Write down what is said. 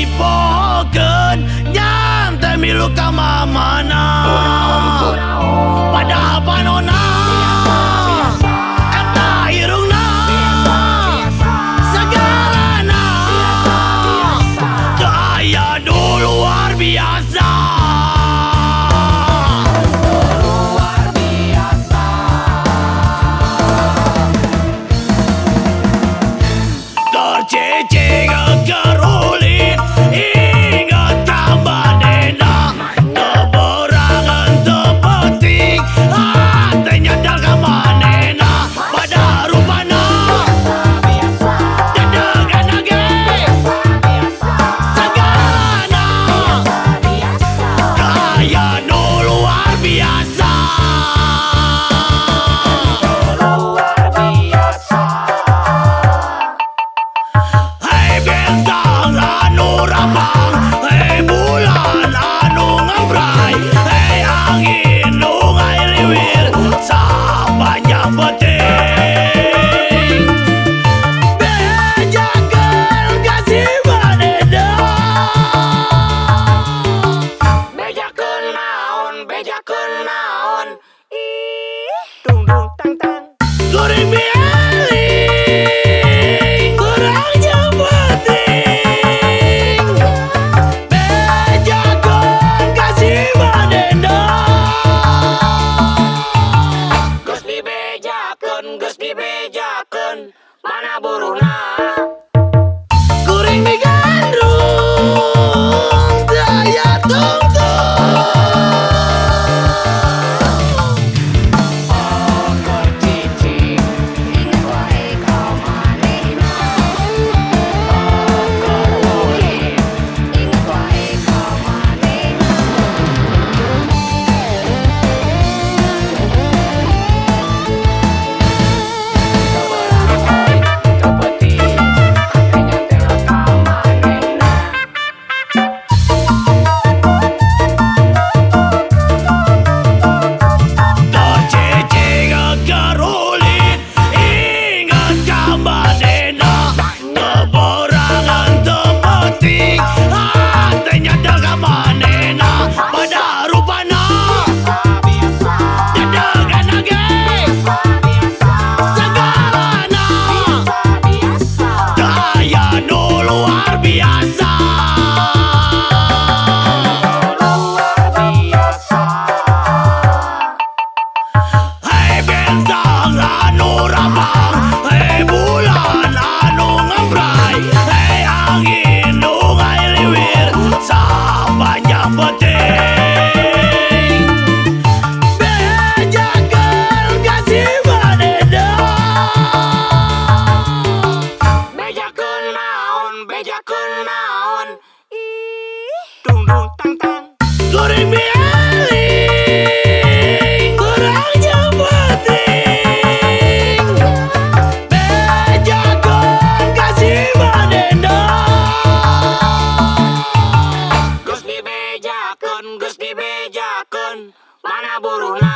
dipohokeun nyantai milu ka mamana padahal panona eta irungna segalana teu aya nu luar biasa. Tercicing kerulit ingat ka manehna keberangan teu penting hate nyadar ka manehna pada rupana dedegan age segalana kaya nu luar biasa. Bintang anu rabang, hei bulan anu ngabrai, hei angin nu ngailiwir sabanyak penting. Bejakeun kasih manehna. Bejakeun naon, ih, dung dung tang tang. Kuring mieling, kurang geus dibejakeun mana buruhna kuring digandrung teu aya tungtung keur cicing inget wae ka manehna keur ulin inget wae ka manehna. Bejakeun naon, ih, dung dung tang tang. Kuring mieling, kurang penting. Bejakeun kasih manehna. Geus dibejakeun, mana buruhna.